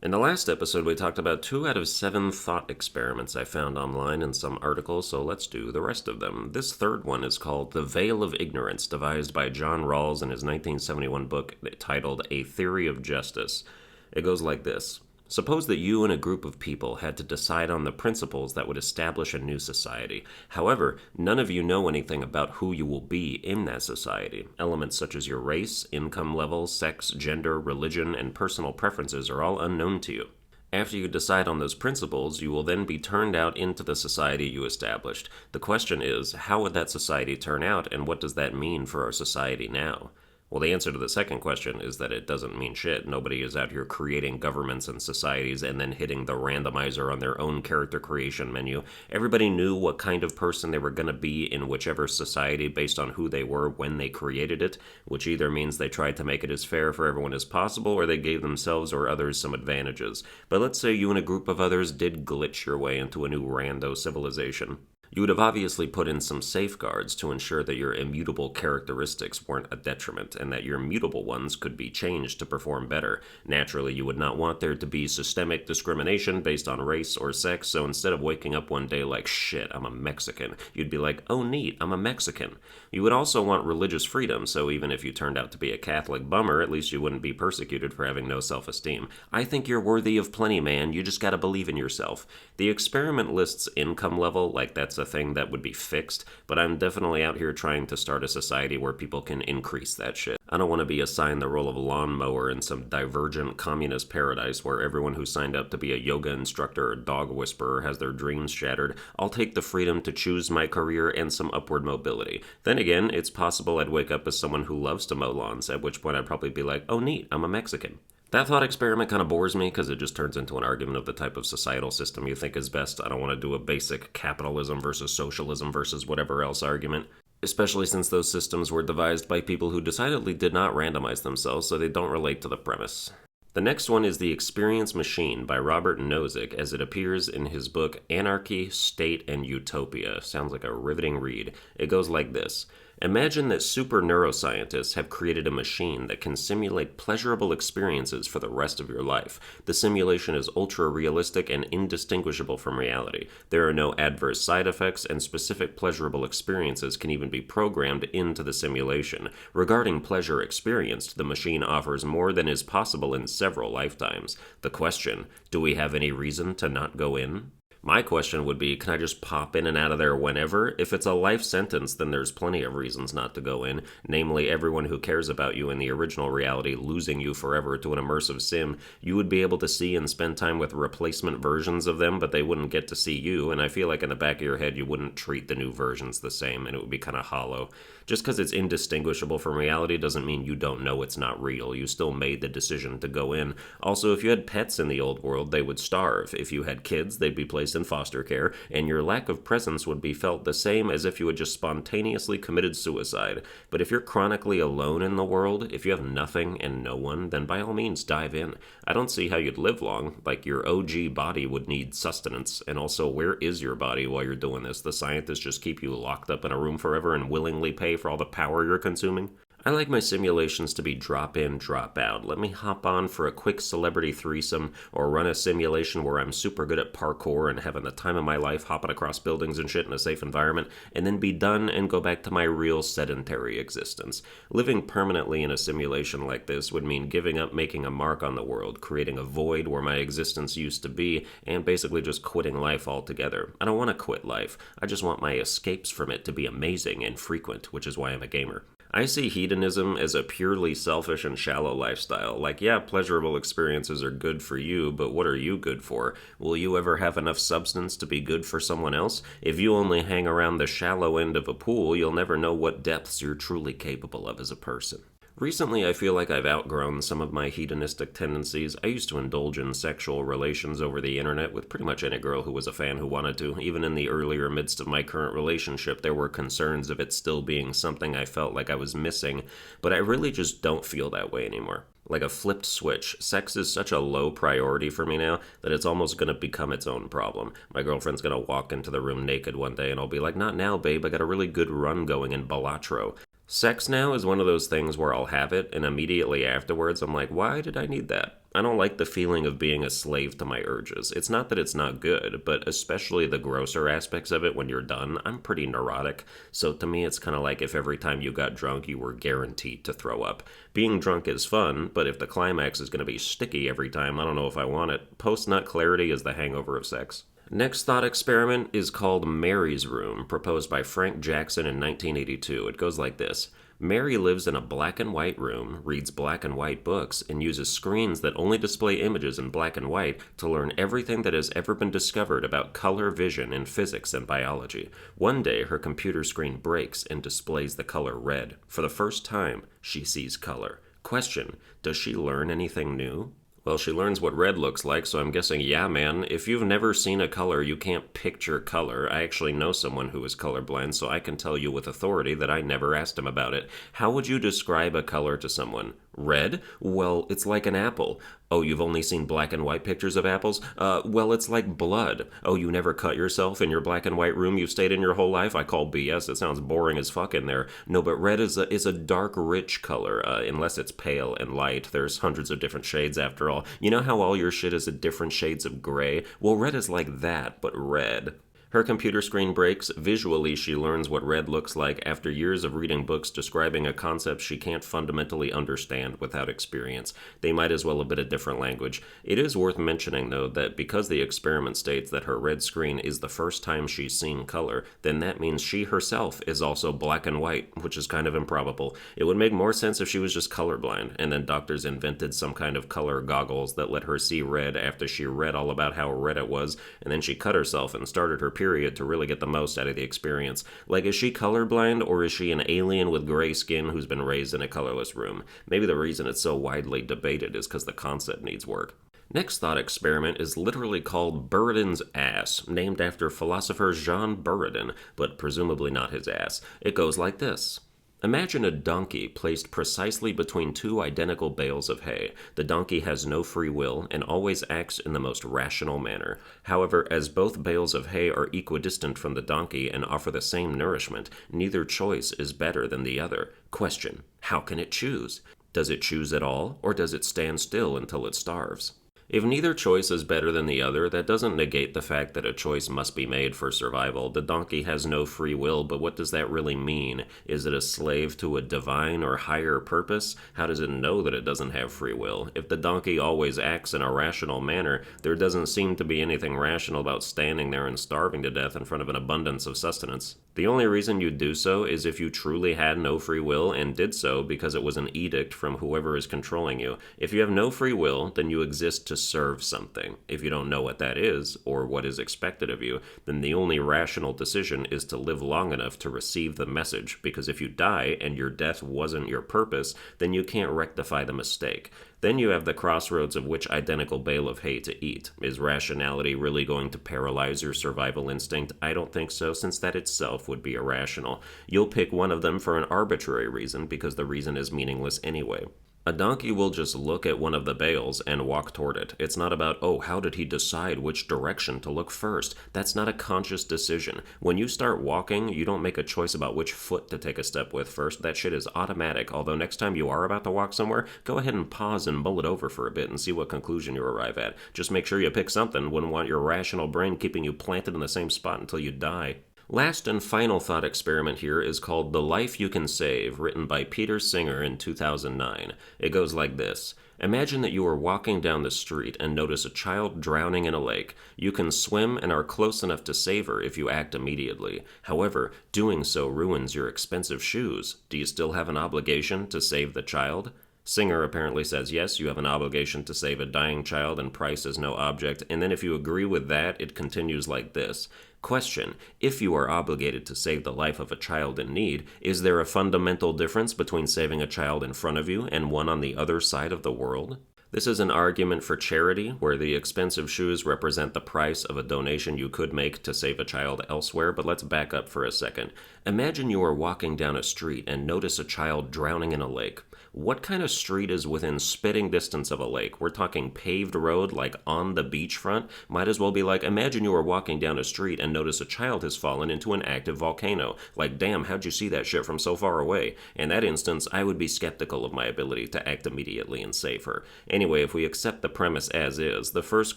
In the last episode, we talked about 2 out of 7 thought experiments I found online in some articles, so let's do the rest of them. This third one is called The Veil of Ignorance, devised by John Rawls in his 1971 book titled A Theory of Justice. It goes like this. Suppose that you and a group of people had to decide on the principles that would establish a new society. However, none of you know anything about who you will be in that society. Elements such as your race, income level, sex, gender, religion, and personal preferences are all unknown to you. After you decide on those principles, you will then be turned out into the society you established. The question is, how would that society turn out, and what does that mean for our society now? Well, the answer to the second question is that it doesn't mean shit. Nobody is out here creating governments and societies and then hitting the randomizer on their own character creation menu. Everybody knew what kind of person they were going to be in whichever society based on who they were when they created it, which either means they tried to make it as fair for everyone as possible or they gave themselves or others some advantages. But let's say you and a group of others did glitch your way into a new rando civilization. You would have obviously put in some safeguards to ensure that your immutable characteristics weren't a detriment and that your mutable ones could be changed to perform better. Naturally, you would not want there to be systemic discrimination based on race or sex, so instead of waking up one day like, shit, I'm a Mexican, you'd be like, oh neat, I'm a Mexican. You would also want religious freedom, so even if you turned out to be a Catholic bummer, at least you wouldn't be persecuted for having no self-esteem. I think you're worthy of plenty, man, you just gotta believe in yourself. The experiment lists income level like that's a thing that would be fixed, but I'm definitely out here trying to start a society where people can increase that shit. I don't want to be assigned the role of lawnmower in some divergent communist paradise where everyone who signed up to be a yoga instructor or dog whisperer has their dreams shattered. I'll take the freedom to choose my career and some upward mobility. Then again, it's possible I'd wake up as someone who loves to mow lawns, at which point I'd probably be like, oh neat, I'm a Mexican. That thought experiment kind of bores me because it just turns into an argument of the type of societal system you think is best. I don't want to do a basic capitalism versus socialism versus whatever else argument, especially since those systems were devised by people who decidedly did not randomize themselves, so they don't relate to the premise. The next one is The Experience Machine by Robert Nozick, as it appears in his book Anarchy, State, and Utopia. Sounds like a riveting read. It goes like this. Imagine that super neuroscientists have created a machine that can simulate pleasurable experiences for the rest of your life. The simulation is ultra-realistic and indistinguishable from reality. There are no adverse side effects, and specific pleasurable experiences can even be programmed into the simulation. Regarding pleasure experienced, the machine offers more than is possible in several lifetimes. The question, do we have any reason to not go in? My question would be, can I just pop in and out of there whenever? If it's a life sentence, then there's plenty of reasons not to go in, namely everyone who cares about you in the original reality losing you forever to an immersive sim. You would be able to see and spend time with replacement versions of them, but they wouldn't get to see you, and I feel like in the back of your head you wouldn't treat the new versions the same, and it would be kind of hollow. Just because it's indistinguishable from reality doesn't mean you don't know it's not real. You still made the decision to go in. Also, if you had pets in the old world, they would starve. If you had kids, they'd be placed in foster care, and your lack of presence would be felt the same as if you had just spontaneously committed suicide. But if you're chronically alone in the world, if you have nothing and no one, then by all means dive in. I don't see how you'd live long. Like, your OG body would need sustenance, and also, where is your body while you're doing this? The scientists just keep you locked up in a room forever and willingly pay for all the power you're consuming? I like my simulations to be drop in, drop out. Let me hop on for a quick celebrity threesome, or run a simulation where I'm super good at parkour and having the time of my life hopping across buildings and shit in a safe environment, and then be done and go back to my real sedentary existence. Living permanently in a simulation like this would mean giving up making a mark on the world, creating a void where my existence used to be, and basically just quitting life altogether. I don't want to quit life. I just want my escapes from it to be amazing and frequent, which is why I'm a gamer. I see hedonism as a purely selfish and shallow lifestyle. Like, yeah, pleasurable experiences are good for you, but what are you good for? Will you ever have enough substance to be good for someone else? If you only hang around the shallow end of a pool, you'll never know what depths you're truly capable of as a person. Recently, I feel like I've outgrown some of my hedonistic tendencies. I used to indulge in sexual relations over the internet with pretty much any girl who was a fan who wanted to. Even in the earlier midst of my current relationship, there were concerns of it still being something I felt like I was missing, but I really just don't feel that way anymore. Like a flipped switch. Sex is such a low priority for me now that it's almost going to become its own problem. My girlfriend's going to walk into the room naked one day and I'll be like, not now, babe, I got a really good run going in Balatro. Sex now is one of those things where I'll have it, and immediately afterwards I'm like, why did I need that? I don't like the feeling of being a slave to my urges. It's not that it's not good, but especially the grosser aspects of it when you're done, I'm pretty neurotic. So to me, it's kind of like if every time you got drunk, you were guaranteed to throw up. Being drunk is fun, but if the climax is going to be sticky every time, I don't know if I want it. Post nut clarity is the hangover of sex. Next thought experiment is called Mary's Room, proposed by Frank Jackson in 1982. It goes like this. Mary lives in a black and white room, reads black and white books, and uses screens that only display images in black and white to learn everything that has ever been discovered about color vision in physics and biology. One day, her computer screen breaks and displays the color red. For the first time, she sees color. Question, does she learn anything new? Well, she learns what red looks like, so I'm guessing, yeah, man. If you've never seen a color, you can't picture color. I actually know someone who is colorblind, so I can tell you with authority that I never asked him about it. How would you describe a color to someone? Red? Well, it's like an apple. Oh, you've only seen black and white pictures of apples? Well, it's like blood. Oh, you never cut yourself in your black and white room you've stayed in your whole life? I call BS. It sounds boring as fuck in there. No, but red is a dark, rich color, unless it's pale and light. There's hundreds of different shades after all. You know how all your shit is different shades of gray? Well, red is like that, but red. Her computer screen breaks. Visually, she learns what red looks like after years of reading books describing a concept she can't fundamentally understand without experience. They might as well have been a different language. It is worth mentioning, though, that because the experiment states that her red screen is the first time she's seen color, then that means she herself is also black and white, which is kind of improbable. It would make more sense if she was just colorblind, and then doctors invented some kind of color goggles that let her see red after she read all about how red it was, and then she cut herself and started her period to really get the most out of the experience. Like, is she colorblind, or is she an alien with gray skin who's been raised in a colorless room? Maybe the reason it's so widely debated is because the concept needs work. Next thought experiment is literally called Buridan's Ass, named after philosopher Jean Buridan, but presumably not his ass. It goes like this. Imagine a donkey placed precisely between two identical bales of hay. The donkey has no free will and always acts in the most rational manner. However, as both bales of hay are equidistant from the donkey and offer the same nourishment, neither choice is better than the other. Question: how can it choose? Does it choose at all, or does it stand still until it starves? If neither choice is better than the other, that doesn't negate the fact that a choice must be made for survival. The donkey has no free will, but what does that really mean? Is it a slave to a divine or higher purpose? How does it know that it doesn't have free will? If the donkey always acts in a rational manner, there doesn't seem to be anything rational about standing there and starving to death in front of an abundance of sustenance. The only reason you'd do so is if you truly had no free will and did so because it was an edict from whoever is controlling you. If you have no free will, then you exist to serve something. If you don't know what that is, or what is expected of you, then the only rational decision is to live long enough to receive the message, because if you die and your death wasn't your purpose, then you can't rectify the mistake. Then you have the crossroads of which identical bale of hay to eat. Is rationality really going to paralyze your survival instinct? I don't think so, since that itself would be irrational. You'll pick one of them for an arbitrary reason, because the reason is meaningless anyway. A donkey will just look at one of the bales and walk toward it. It's not about, oh, how did he decide which direction to look first? That's not a conscious decision. When you start walking, you don't make a choice about which foot to take a step with first. That shit is automatic, although next time you are about to walk somewhere, go ahead and pause and mull it over for a bit and see what conclusion you arrive at. Just make sure you pick something. Wouldn't want your rational brain keeping you planted in the same spot until you die. Last and final thought experiment here is called The Life You Can Save, written by Peter Singer in 2009. It goes like this. Imagine that you are walking down the street and notice a child drowning in a lake. You can swim and are close enough to save her if you act immediately. However, doing so ruins your expensive shoes. Do you still have an obligation to save the child? Singer apparently says, yes, you have an obligation to save a dying child and price is no object, and then if you agree with that, it continues like this. Question: if you are obligated to save the life of a child in need, is there a fundamental difference between saving a child in front of you and one on the other side of the world? This is an argument for charity, where the expensive shoes represent the price of a donation you could make to save a child elsewhere, but let's back up for a second. Imagine you are walking down a street and notice a child drowning in a lake. What kind of street is within spitting distance of a lake? We're talking paved road, like on the beachfront? Might as well be like, imagine you are walking down a street and notice a child has fallen into an active volcano. Like, damn, how'd you see that shit from so far away? In that instance, I would be skeptical of my ability to act immediately and save her. Anyway, if we accept the premise as is, the first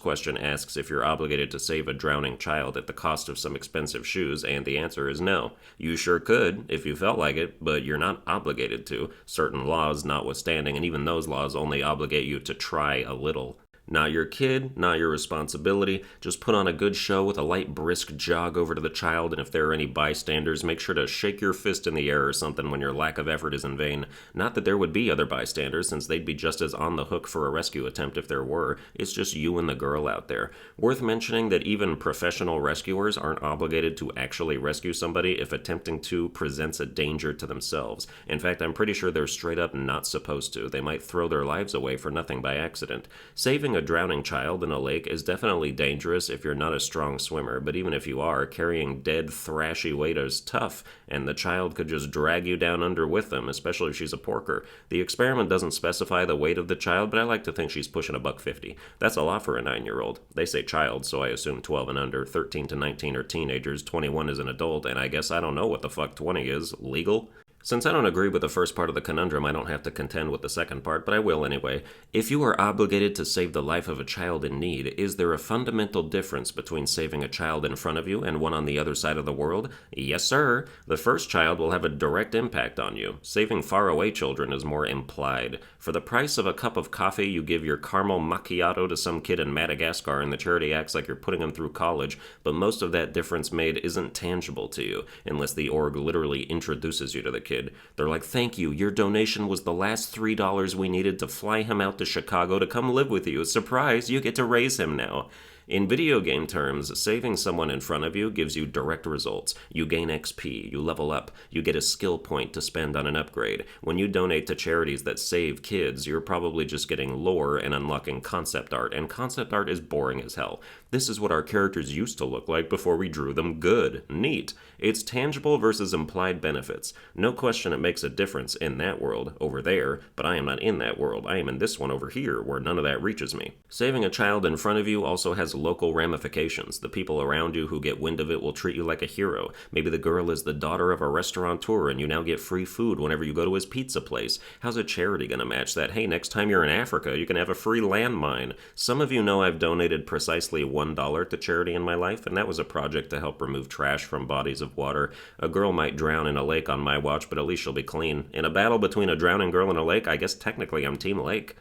question asks if you're obligated to save a drowning child at the cost of some expensive shoes, and the answer is no. You sure could, if you felt like it, but you're not obligated to, certain laws notwithstanding, and even those laws only obligate you to try a little. Not your kid, not your responsibility. Just put on a good show with a light, brisk jog over to the child, and if there are any bystanders, make sure to shake your fist in the air or something when your lack of effort is in vain. Not that there would be other bystanders, since they'd be just as on the hook for a rescue attempt if there were. It's just you and the girl out there. Worth mentioning that even professional rescuers aren't obligated to actually rescue somebody if attempting to presents a danger to themselves. In fact, I'm pretty sure they're straight up not supposed to. They might throw their lives away for nothing by accident. Saving a drowning child in a lake is definitely dangerous if you're not a strong swimmer, but even if you are, carrying dead, thrashy weight is tough, and the child could just drag you down under with them, especially if she's a porker. The experiment doesn't specify the weight of the child, but I like to think she's pushing $150. That's a lot for a 9-year-old. They say child, so I assume 12 and under, 13 to 19 are teenagers, 21 is an adult, and I guess I don't know what the fuck 20 is. Legal? Since I don't agree with the first part of the conundrum, I don't have to contend with the second part, but I will anyway. If you are obligated to save the life of a child in need, is there a fundamental difference between saving a child in front of you and one on the other side of the world? Yes, sir. The first child will have a direct impact on you. Saving faraway children is more implied. For the price of a cup of coffee, you give your caramel macchiato to some kid in Madagascar and the charity acts like you're putting him through college, but most of that difference made isn't tangible to you, unless the org literally introduces you to the kid. They're like, thank you, your donation was the last $3 we needed to fly him out to Chicago to come live with you. Surprise, you get to raise him now. In video game terms, saving someone in front of you gives you direct results. You gain XP, you level up, you get a skill point to spend on an upgrade. When you donate to charities that save kids, you're probably just getting lore and unlocking concept art, and concept art is boring as hell. This is what our characters used to look like before we drew them good. Neat. It's tangible versus implied benefits. No question it makes a difference in that world, over there, but I am not in that world. I am in this one over here, where none of that reaches me. Saving a child in front of you also has local ramifications. The people around you who get wind of it will treat you like a hero. Maybe the girl is the daughter of a restaurateur and you now get free food whenever you go to his pizza place. How's a charity gonna match that? Hey, next time you're in Africa, you can have a free landmine. Some of you know I've donated precisely $1 to charity in my life, and that was a project to help remove trash from bodies of water. A girl might drown in a lake on my watch, but at least she'll be clean. In a battle between a drowning girl and a lake, I guess technically I'm Team Lake.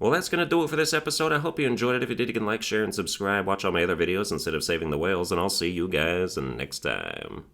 Well, that's going to do it for this episode. I hope you enjoyed it. If you did, you can like, share, and subscribe. Watch all my other videos instead of saving the whales, and I'll see you guys next time.